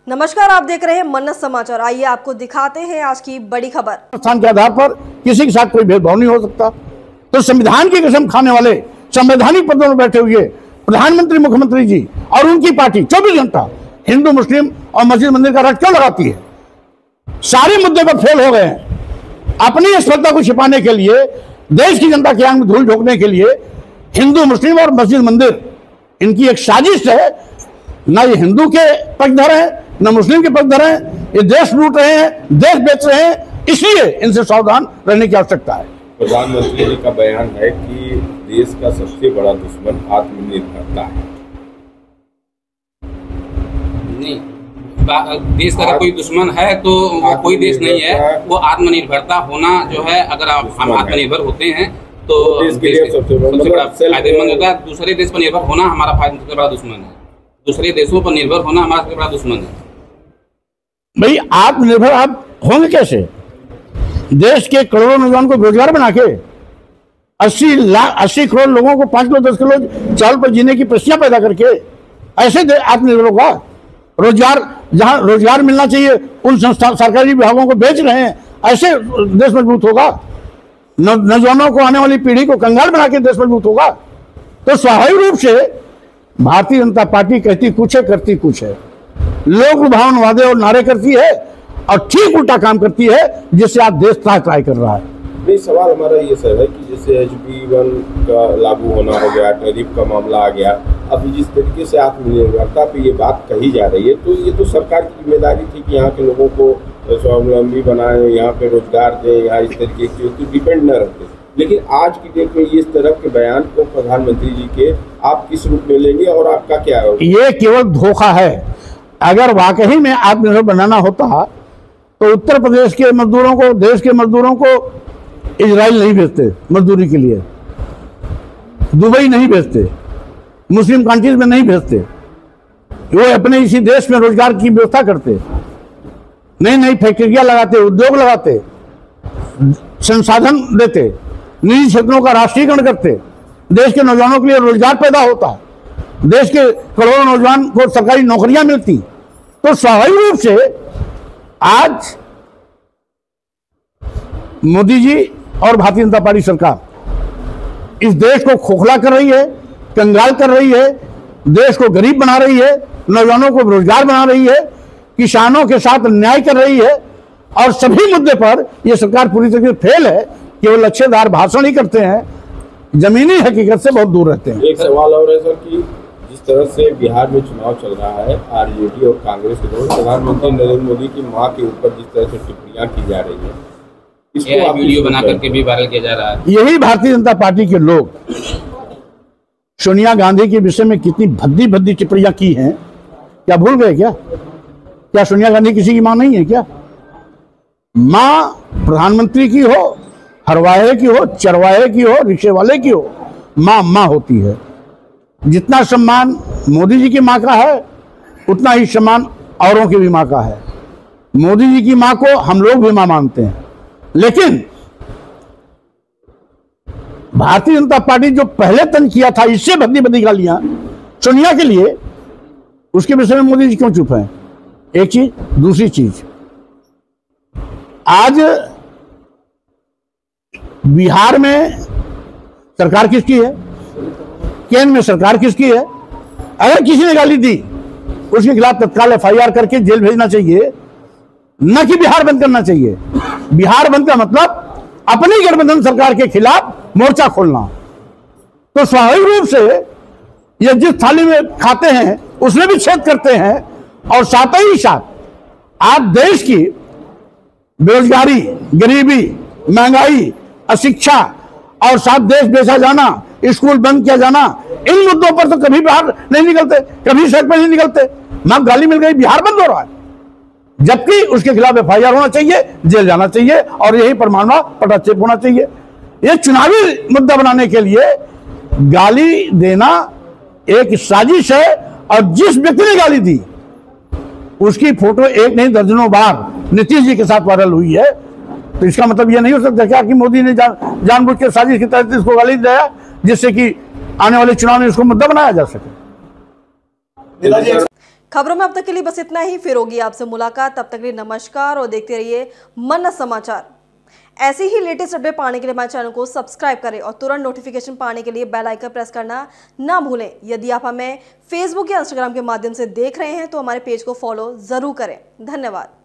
नमस्कार, आप देख रहे हैं मन्नत समाचार। आइए आपको दिखाते हैं आज की बड़ी खबर। स्थान के आधार पर किसी के साथ कोई भेदभाव नहीं हो सकता। तो संविधान की कसम खाने वाले संवैधानिक पदों में बैठे हुए प्रधानमंत्री, मुख्यमंत्री जी और उनकी पार्टी 24 घंटा हिंदू, मुस्लिम और मस्जिद मंदिर का राज क्यों लगाती है? सारे मुद्दे पर फेल हो गए हैं। अपनी असफलता को छिपाने के लिए, देश की जनता के आंख में धूल झोंकने के लिए हिंदू, मुस्लिम और मस्जिद मंदिर इनकी एक साजिश है। ना ये हिंदू के पक्षधर हैं, न मुस्लिम के पक्षधर हैं। ये देश लूट रहे हैं, देश बेच रहे हैं, इसलिए इनसे सावधान रहने की आवश्यकता है। प्रधानमंत्री जी का बयान है कि देश का सबसे बड़ा दुश्मन आत्मनिर्भरता है। नहीं, देश का कोई दुश्मन है तो कोई देश नहीं है। वो आत्मनिर्भरता होना जो है, अगर हम आत्मनिर्भर होते हैं तो देश के लिए सबसे बड़ा फायदेमंद होता है। दूसरे देश पर निर्भर होना हमारा सबसे बड़ा दुश्मन है। दूसरे देशों पर निर्भर होना हमारा सबसे बड़ा दुश्मन है। भाई, आत्मनिर्भर आप होंगे कैसे? देश के करोड़ों नौजवान को रोजगार बना के 80 करोड़ लोगों को 5 किलो 10 किलो चावल पर जीने की प्रश्न पैदा करके ऐसे आत्मनिर्भर होगा? रोजगार, जहां रोजगार मिलना चाहिए उन संस्था सरकारी विभागों को बेच रहे हैं, ऐसे देश मजबूत होगा? नौजवानों को, आने वाली पीढ़ी को कंगाल बना के देश मजबूत होगा? तो स्वाभाविक रूप से भारतीय जनता पार्टी कहती कुछ है, करती कुछ है। लोक लुभावन वादे और नारे करती है और ठीक उल्टा काम करती है, जिससे आज देश ट्राई कर रहा है। नहीं, सवाल हमारा ये सर है कि जैसे HB1 का लागू होना हो गया, टैरिफ का मामला आ गया, अब जिस तरीके से आत्मनिर्भरता पे ये बात कही जा रही है, तो ये तो सरकार की जिम्मेदारी थी कि यहाँ के लोगों को स्वावलंबी बनाए, यहाँ पे रोजगार दें, यहाँ इस तरीके की तो डिपेंड न रखते। लेकिन आज की डेट में इस तरह के बयान को प्रधानमंत्री जी के आप किस रूप में लेंगे और आपका क्या है? ये केवल धोखा है। अगर वाकई में आत्मनिर्भर बनाना होता तो उत्तर प्रदेश के मजदूरों को, देश के मजदूरों को इजराइल नहीं भेजते मजदूरी के लिए, दुबई नहीं भेजते, मुस्लिम कंट्रीज में नहीं भेजते। वो अपने इसी देश में रोजगार की व्यवस्था करते, नई नई फैक्ट्रियां लगाते, उद्योग लगाते, संसाधन देते, निजी क्षेत्रों का राष्ट्रीयकरण करते, देश के नौजवानों के लिए रोजगार पैदा होता, देश के करोड़ों नौजवान को सरकारी नौकरियां मिलती। तो स्वाभाविक रूप से आज मोदी जी और भारतीय जनता पार्टी सरकार इस देश को खोखला कर रही है, कंगाल कर रही है, देश को गरीब बना रही है, नौजवानों को बेरोजगार बना रही है, किसानों के साथ अन्याय कर रही है। और सभी मुद्दे पर यह सरकार पूरी तरीके से फेल है। केवल लच्छेदार भाषण ही करते हैं, जमीनी हकीकत से बहुत दूर रहते हैं। एक सवाल और है सर कि जिस तरह से बिहार में चुनाव चल रहा है, RJD और कांग्रेस के दोनों, प्रधानमंत्री नरेंद्र मोदी की मां के ऊपर जिस तरह से टिप्पणियां की जा रही है, इसको वीडियो बना करके भी वायरल किया जा रहा है। यही भारतीय जनता पार्टी के लोग सोनिया गांधी के विषय में कितनी भद्दी भद्दी टिप्पणियां की हैं, क्या भूल गए क्या? क्या सोनिया गांधी किसी की मां नहीं है क्या? मां प्रधानमंत्री की हो, हरवाहे की हो, चरवाहे की हो, रिक्शे वाले की हो, मां होती है। जितना सम्मान मोदी जी की मां का है, उतना ही सम्मान औरों की भी मां का है। मोदी जी की मां को हम लोग भी मां मानते हैं, लेकिन भारतीय जनता पार्टी जो पहले तन किया था, इससे भद्दी भद्दी गालियां सोनिया के लिए, उसके विषय में मोदी जी क्यों चुप हैं? एक चीज। दूसरी चीज, आज बिहार में सरकार किसकी है? केंद्र में सरकार किसकी है? अगर किसी ने गाली दी, उसके खिलाफ तत्काल FIR करके जेल भेजना चाहिए, न कि बिहार बंद करना चाहिए। बिहार बंद का मतलब अपनी गठबंधन सरकार के खिलाफ मोर्चा खोलना। तो स्वाभाविक रूप से ये जिस थाली में खाते हैं उसमें भी छेद करते हैं, और साथ ही साथ आज देश की बेरोजगारी, गरीबी, महंगाई, अशिक्षा और साथ देश बेचा जाना, स्कूल बंद किया जाना, इन मुद्दों पर तो कभी बाहर नहीं निकलते, कभी सड़क पर नहीं निकलते। मां गाली मिल गई, बिहार बंद हो रहा है, जबकि उसके खिलाफ FIR होना चाहिए, जेल जाना चाहिए और यही परमाणु पटाक्षेप होना चाहिए। ये चुनावी मुद्दा बनाने के लिए गाली देना एक साजिश है, और जिस व्यक्ति ने गाली दी उसकी फोटो एक नहीं दर्जनों बार नीतीश जी के साथ वायरल हुई है। तो इसका मतलब यह नहीं हो सकता क्या कि मोदी ने जानबूझ के साजिश के तहत इसको गाली दिया, जिससे कि आने वाले चुनाव में इसको मुद्दा बनाया जा सके। खबरों में अब तक के लिए बस इतना ही, फिर होगी आपसे मुलाकात। तब तक के लिए नमस्कार और देखते रहिए मन समाचार। ऐसी ही लेटेस्ट अपडेट पाने के लिए हमारे चैनल को सब्सक्राइब करें और तुरंत नोटिफिकेशन पाने के लिए बेल आइकन प्रेस करना ना भूलें। यदि आप हमें फेसबुक या इंस्टाग्राम के माध्यम से देख रहे हैं तो हमारे पेज को फॉलो जरूर करें। धन्यवाद।